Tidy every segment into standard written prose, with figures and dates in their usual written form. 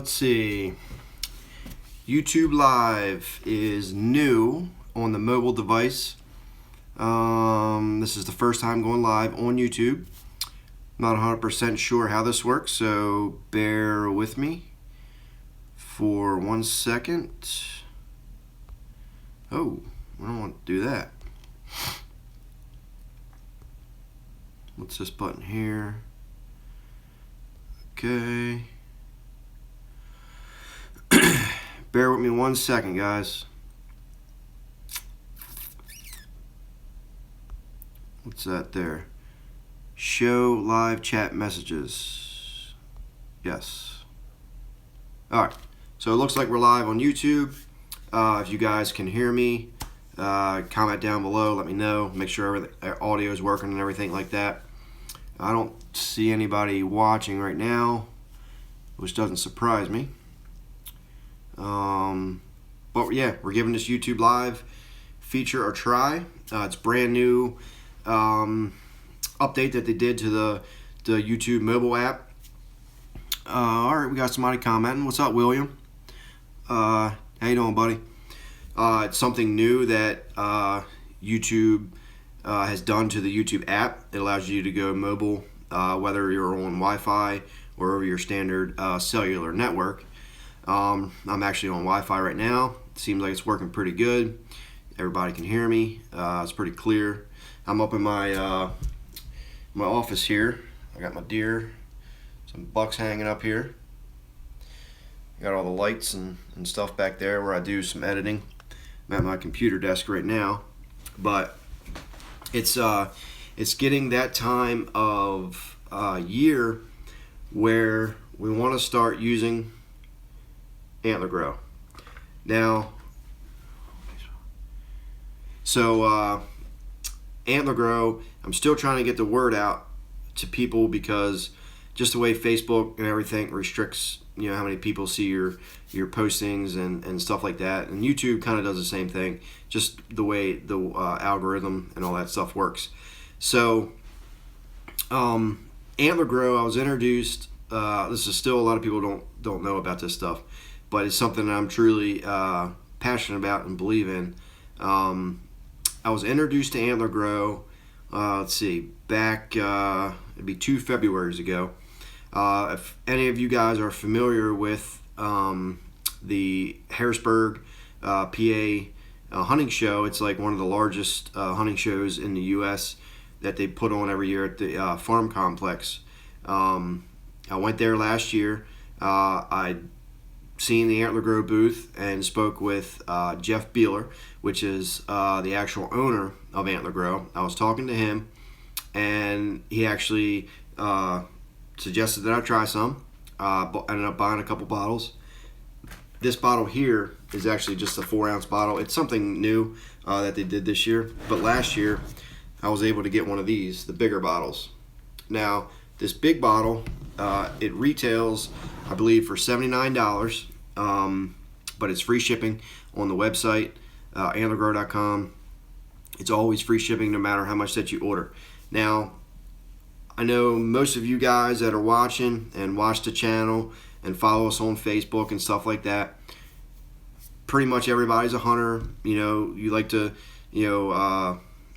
Let's see. YouTube Live is new on the mobile device. This is the first time going live on YouTube. Not 100% sure how this works, so bear with me for 1 second. Oh, I don't want to do that. What's this button here? Okay. Bear with me 1 second, guys. What's that there? Show live chat messages. Yes. Alright, so it looks like we're live on YouTube. If you guys can hear me, comment down below, let me know. Make sure audio is working and everything like that. I don't see anybody watching right now, which doesn't surprise me. But yeah, we're giving this YouTube Live feature a try. It's brand new update that they did to the YouTube mobile app. Alright, we got somebody commenting. What's up, William? How you doing, buddy? It's something new that YouTube has done to the YouTube app. It allows you to go mobile, whether you're on Wi-Fi or over your standard cellular network. I'm actually on Wi-Fi right now. It seems like it's working pretty good. Everybody can hear me. It's pretty clear. I'm up in my my office here. I got my deer, some bucks hanging up here. I got all the lights and stuff back there where I do some editing. I'm at my computer desk right now, but it's getting that time of year where we want to start using Antler Grow. Now, so Antler Grow, I'm still trying to get the word out to people because just the way Facebook and everything restricts, you know, how many people see your postings and stuff like that. And YouTube kind of does the same thing, just the way the algorithm and all that stuff works. So Antler Grow, I was introduced. This is still a lot of people don't know about this stuff, but it's something that I'm truly passionate about and believe in. I was introduced to Antler Grow, let's see, back, it'd be 2 Februaries ago. If any of you guys are familiar with the Harrisburg, PA hunting show, it's like one of the largest hunting shows in the U.S. that they put on every year at the farm complex. I went there last year. I seen the Antler Grow booth and spoke with Jeff Beeler, which is the actual owner of Antler Grow. I was talking to him, and he actually suggested that I try some. Ended up buying a couple bottles. This bottle here is actually just a 4-ounce bottle. It's something new that they did this year, but last year I was able to get one of these, the bigger bottles. Now, this big bottle, it retails, I believe, for $79, but it's free shipping on the website, antlergrow.com. It's always free shipping no matter how much that you order. Now, I know most of you guys that are watching and watch the channel and follow us on Facebook and stuff like that, pretty much everybody's a hunter. You know, you like to,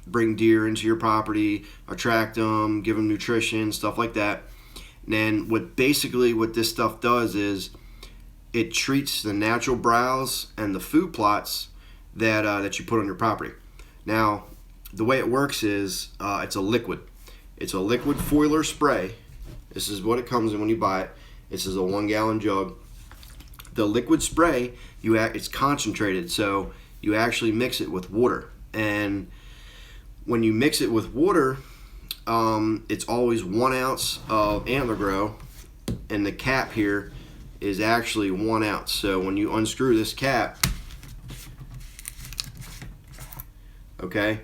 bring deer into your property, attract them, give them nutrition, stuff like that. And then what this stuff does is it treats the natural browse and the food plots that you put on your property. Now, the way it works is it's a liquid. It's a liquid foiler spray. This is what it comes in when you buy it. This is a 1-gallon jug. The liquid spray, it's concentrated, so you actually mix it with water. And when you mix it with water, it's always 1 ounce of Antler Grow, and the cap here is actually 1 ounce. So when you unscrew this cap, okay,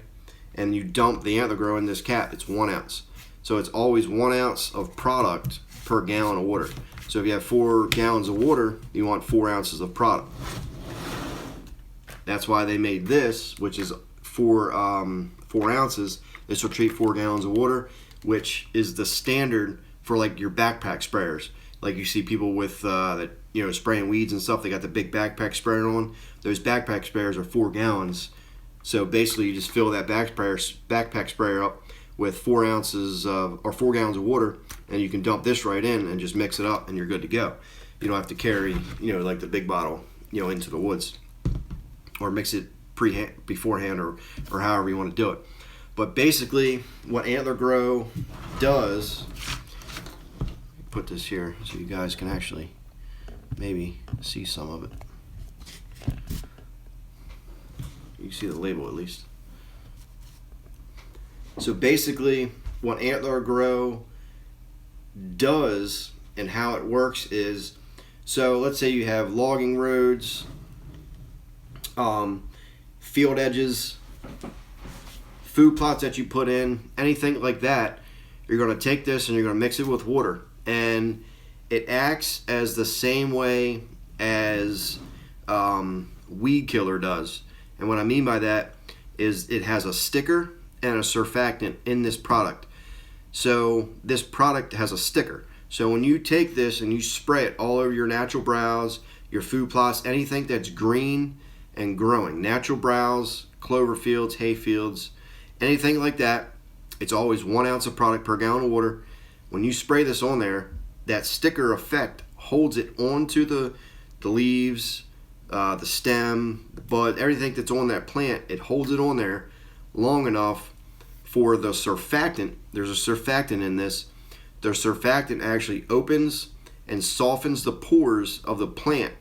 and you dump the Antler Grow in this cap, it's 1 ounce. So it's always 1 ounce of product per gallon of water. So if you have 4 gallons of water, you want 4 ounces of product. That's why they made this, which is 4 ounces. This will treat 4 gallons of water, which is the standard for like your backpack sprayers. Like you see people with that spraying weeds and stuff. They got the big backpack sprayer on. Those backpack sprayers are 4 gallons. So basically, you just fill that backpack sprayer up with 4 ounces or 4 gallons of water, and you can dump this right in and just mix it up, and you're good to go. You don't have to carry, like the big bottle, into the woods, or mix it beforehand, or however you want to do it. But basically, what Antler Grow does, put this here so you guys can actually maybe see some of it. You can see the label at least. So basically, what Antler Grow does and how it works is, so let's say you have logging roads, field edges, food plots that you put in, anything like that. You're going to take this and you're going to mix it with water, and it acts as the same way as weed killer does. And what I mean by that is it has a sticker and a surfactant in this product. So this product has a sticker. So when you take this and you spray it all over your natural browse, your food plots, anything that's green and growing, natural browse, clover fields, hay fields, anything like that, it's always 1 ounce of product per gallon of water. When you spray this on there, that sticker effect holds it onto the leaves, the stem, the bud, everything that's on that plant. It holds it on there long enough for the surfactant. There's a surfactant in this. The surfactant actually opens and softens the pores of the plant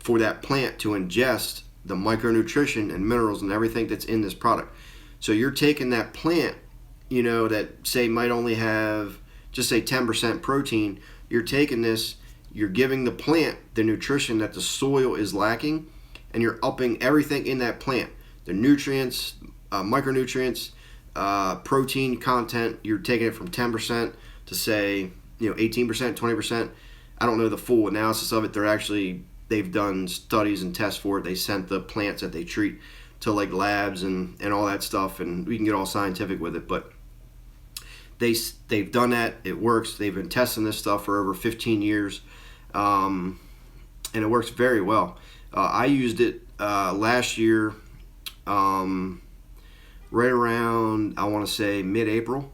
for that plant to ingest the micronutrition and minerals and everything that's in this product. So you're taking that plant, that say might only have, just say 10% protein. You're taking this, you're giving the plant the nutrition that the soil is lacking, and you're upping everything in that plant. The nutrients, micronutrients, protein content, you're taking it from 10% to say, 18%, 20%. I don't know the full analysis of it. They've done studies and tests for it. They sent the plants that they treat to like labs and all that stuff, and we can get all scientific with it, but they've done that. It works. They've been testing this stuff for over 15 years, and it works very well. I used it last year, right around, I want to say mid-April,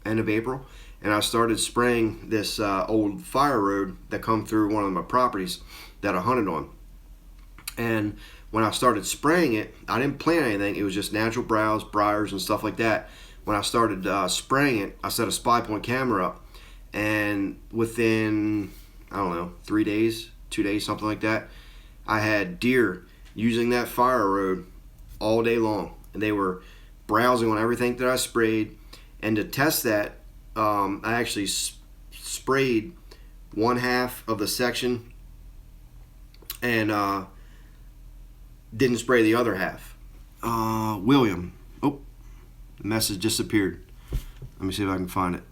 end of April, and I started spraying this old fire road that come through one of my properties that I hunted on. And when I started spraying it, I didn't plant anything. It was just natural browse, briars, and stuff like that. When I started spraying it, I set a spy point camera up, and within, I don't know, 3 days, 2 days, something like that, I had deer using that fire road all day long, and they were browsing on everything that I sprayed. And to test that, I actually sprayed 1/2 of the section and didn't spray the other half. William, oh, the message disappeared. Let me see if I can find it.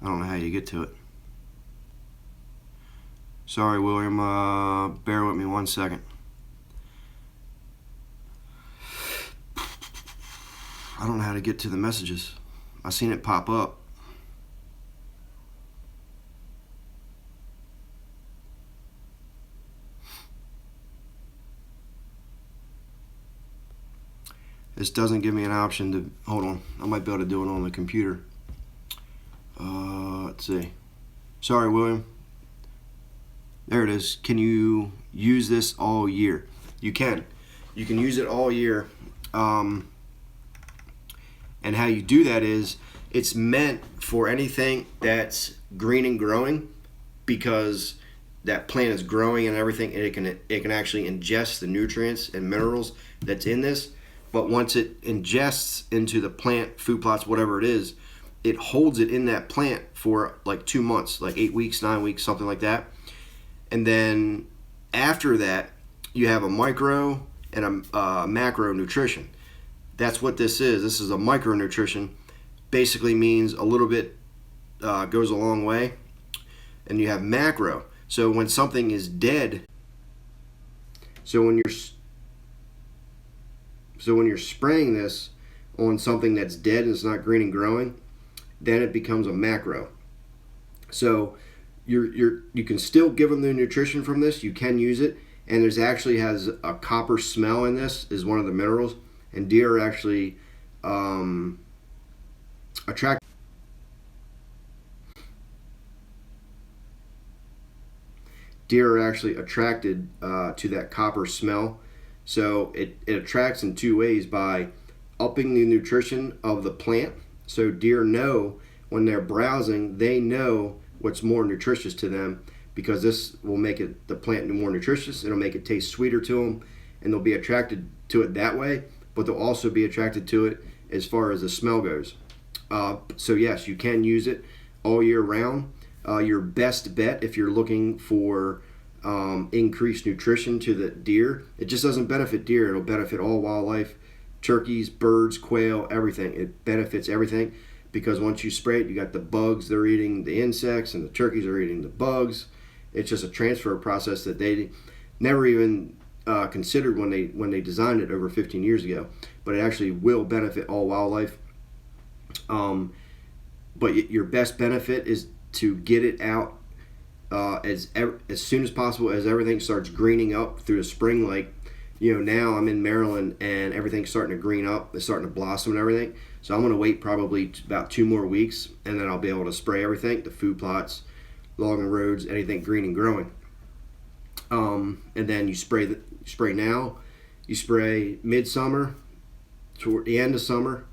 I don't know how you get to it. Sorry, William, bear with me 1 second. I don't know how to get to the messages. I seen it pop up. This doesn't give me an option to, hold on, I might be able to do it on the computer. Let's see. Sorry, William. There it is. Can you use this all year? You can. You can use it all year. And how you do that is, it's meant for anything that's green and growing, because that plant is growing and everything, and it can actually ingest the nutrients and minerals that's in this. But once it ingests into the plant, food plots, whatever it is, it holds it in that plant for like 2 months, like 8 weeks, 9 weeks, something like that. And then after that, you have a micro and a macro nutrition. That's what this is. This is a micronutrition. Basically means a little bit goes a long way. And you have macro. So when something is dead, so when you're spraying this on something that's dead and it's not green and growing, then it becomes a macro. So you can still give them the nutrition from this. You can use it, and there's actually has a copper smell in this, is one of the minerals, and deer are actually attract. Deer are actually attracted to that copper smell. So it attracts in two ways: by upping the nutrition of the plant. So deer know when they're browsing, they know what's more nutritious to them, because this will make the plant more nutritious. It'll make it taste sweeter to them, and they'll be attracted to it that way. But they'll also be attracted to it as far as the smell goes. So yes, you can use it all year round. Your best bet, if you're looking for increased nutrition to the deer, it just doesn't benefit deer. It'll benefit all wildlife, turkeys, birds, quail, everything. It benefits everything, because once you spray it, you got the bugs, they're eating the insects, and the turkeys are eating the bugs. It's just a transfer process that they never even considered when they designed it over 15 years ago. But it actually will benefit all wildlife. But your best benefit is to get it out as soon as possible, as everything starts greening up through the spring. Like, now I'm in Maryland and everything's starting to green up. It's starting to blossom and everything. So I'm going to wait probably about 2 more weeks, and then I'll be able to spray everything, the food plots, logging roads, anything green and growing. And then you spray now, you spray midsummer, toward the end of summer,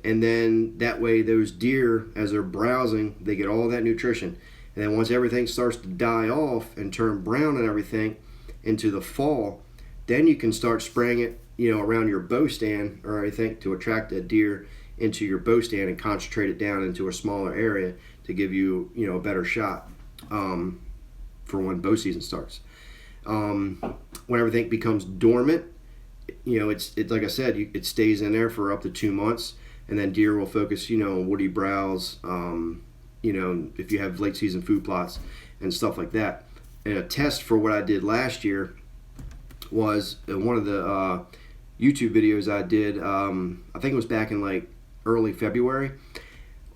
and then that way those deer, as they're browsing, they get all that nutrition. And then once everything starts to die off and turn brown and everything into the fall, then you can start spraying it, around your bow stand or anything, to attract the deer into your bow stand and concentrate it down into a smaller area to give you, a better shot for when bow season starts. When everything becomes dormant, it's like I said, it stays in there for up to 2 months, and then deer will focus, on woody browse, if you have late season food plots and stuff like that. And a test for what I did last year was one of the YouTube videos I did. I think it was back in like early February.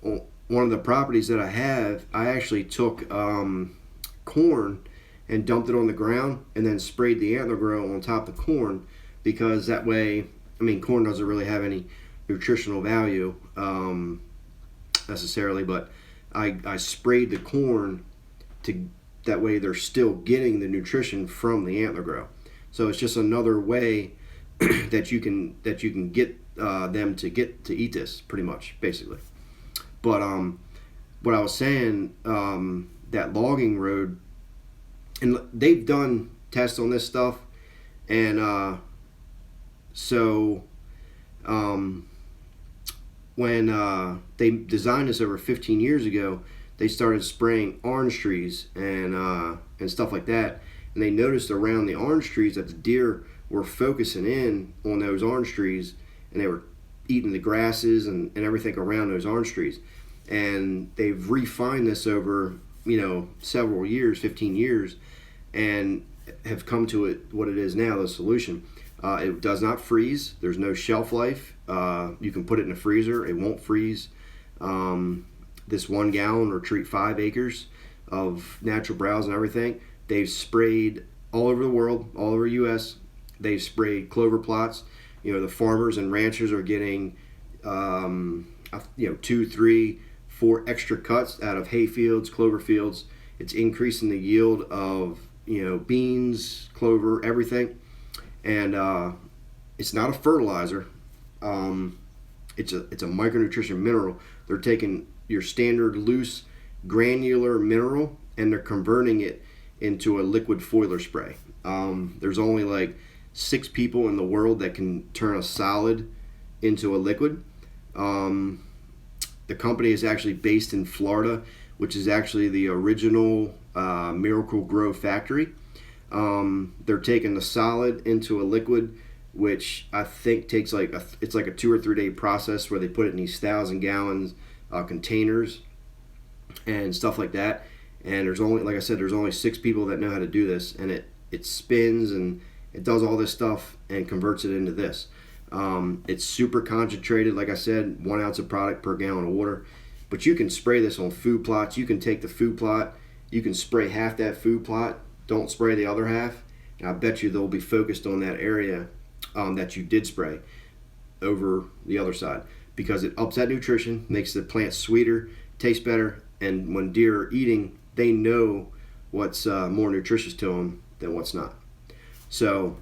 One of the properties that I have, I actually took corn and dumped it on the ground, and then sprayed the Antler Grow on top of the corn, because that way, corn doesn't really have any nutritional value necessarily, but I sprayed the corn that way they're still getting the nutrition from the Antler Grow. So it's just another way that you can get them to eat this, pretty much, basically. But what I was saying, that logging road, and they've done tests on this stuff, and when they designed this over 15 years ago, they started spraying orange trees and stuff like that, and they noticed around the orange trees that the deer were focusing in on those orange trees, and they were eating the grasses and everything around those orange trees. And they've refined this over several years, 15 years, and have come to it what it is now, the solution. It does not freeze. There's no shelf life. You can put it in a freezer. It won't freeze. This 1 gallon will treat 5 acres of natural browse and everything. They've sprayed all over the world, all over U.S. They've sprayed clover plots. The farmers and ranchers are getting 2, 3, 4 extra cuts out of hay fields, clover fields. It's increasing the yield of beans, clover, everything. And it's not a fertilizer. It's a micronutrition mineral. They're taking your standard loose granular mineral, and they're converting it into a liquid foliar spray. There's only like 6 people in the world that can turn a solid into a liquid. The company is actually based in Florida, which is actually the original Miracle Grow factory. They're taking the solid into a liquid, which I think takes it's like a 2 or 3 day process, where they put it in these 1,000-gallon containers and stuff like that. And there's only, like I said, there's only 6 people that know how to do this, and it spins and it does all this stuff and converts it into this. It's super concentrated, like I said, 1 ounce of product per gallon of water. But you can spray this on food plots. You can take the food plot you can spray half that food plot, don't spray the other half, and I bet you they'll be focused on that area that you did spray over the other side, because it ups that nutrition, makes the plant sweeter, tastes better, and when deer are eating, they know what's more nutritious to them than what's not. So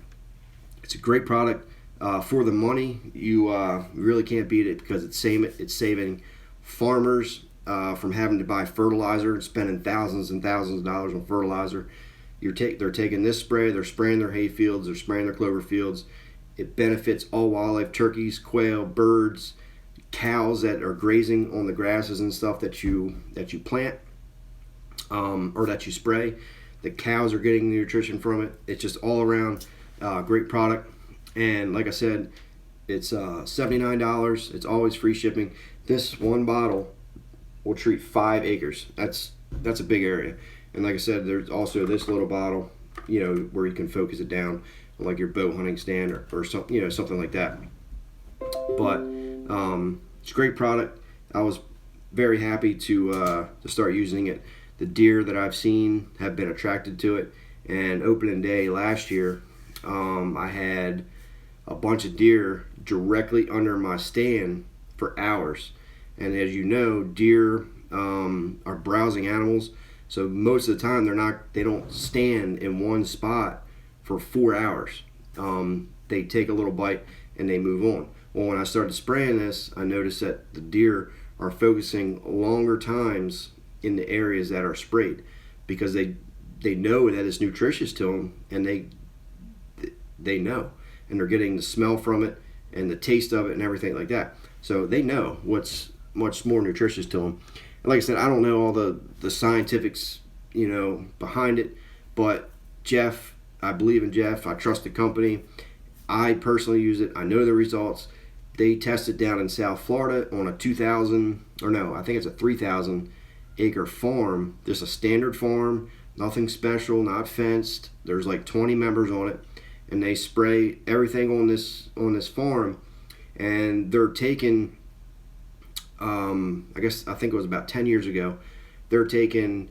it's a great product. For the money, you really can't beat it, because it's saving farmers from having to buy fertilizer and spending thousands and thousands of dollars on fertilizer. They're taking this spray, they're spraying their hay fields, they're spraying their clover fields. It benefits all wildlife, turkeys, quail, birds, cows that are grazing on the grasses and stuff that you plant or that you spray. The cows are getting the nutrition from it. It's just all around great product. And like I said, it's $79. It's always free shipping. This one bottle will treat 5 acres. That's a big area. And like I said, there's also this little bottle, where you can focus it down on like your bow hunting stand or something, something like that. But it's a great product. I was very happy to start using it. The deer that I've seen have been attracted to it. And opening day last year, I had a bunch of deer directly under my stand for hours. And as you know, deer are browsing animals, so most of the time they don't stand in one spot for 4 hours. They take a little bite and they move on. Well, when I started spraying this, I noticed that the deer are focusing longer times in the areas that are sprayed, because they know that it's nutritious to them, and they know, and they're getting the smell from it and the taste of it and everything like that. So they know what's much more nutritious to them. And like I said, I don't know all the scientifics, behind it, but Jeff, I believe in Jeff. I trust the company. I personally use it. I know the results. They tested down in South Florida on a 3,000 acre farm. Just a standard farm, nothing special, not fenced. There's like 20 members on it, and they spray everything on this farm, and they're taking I think it was about 10 years ago, they're taking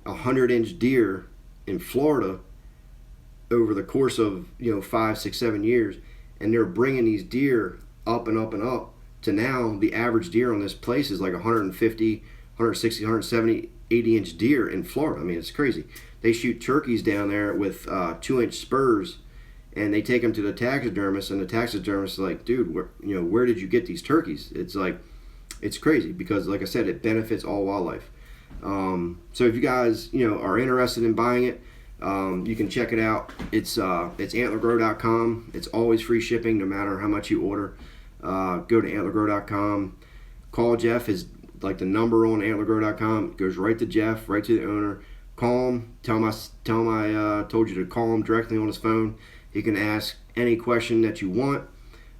100-inch deer in Florida over the course of 5, 6, 7 years, and they're bringing these deer up and up and up to now the average deer on this place is like 150, 160, 170, 80-inch deer in Florida. I mean, it's crazy. They shoot turkeys down there with 2-inch spurs, and they take them to the taxidermist, and the taxidermist is like, dude, where did you get these turkeys? It's like, it's crazy, because like I said, it benefits all wildlife. So if you guys are interested in buying it, you can check it out. It's antlergrow.com. It's always free shipping no matter how much you order. Go to antlergrow.com. Call Jeff. His like the number on antlergrow.com goes right to Jeff, right to the owner. Call him. Tell him I told you to call him directly on his phone. He can ask any question that you want.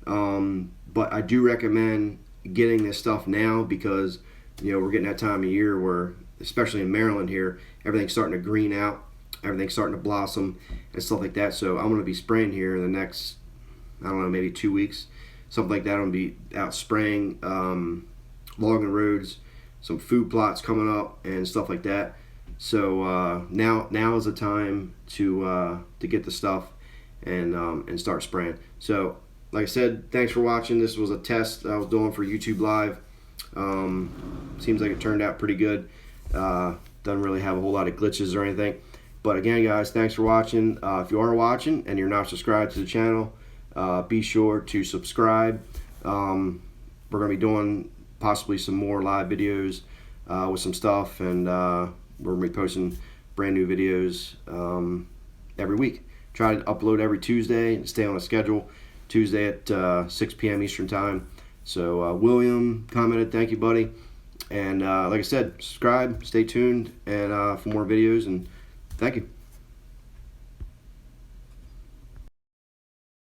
But I do recommend getting this stuff now, because we're getting that time of year where, especially in Maryland here, everything's starting to green out, everything's starting to blossom and stuff like that. So I'm going to be spraying here in the next, I don't know, maybe 2 weeks, something like that. I'm going to be out spraying, logging roads, some food plots coming up and stuff like that. So now is the time to get the stuff and start spraying. So like I said, thanks for watching. This was a test I was doing for YouTube Live. Seems like it turned out pretty good. Doesn't really have a whole lot of glitches or anything. But again, guys, thanks for watching. If you are watching and you're not subscribed to the channel, be sure to subscribe. We're going to be doing possibly some more live videos with some stuff, and we're going to be posting brand new videos every week. Try to upload every Tuesday and stay on a schedule. Tuesday at 6 p.m. Eastern Time. So William commented, thank you, buddy. And like I said, subscribe, stay tuned, and for more videos, and thank you.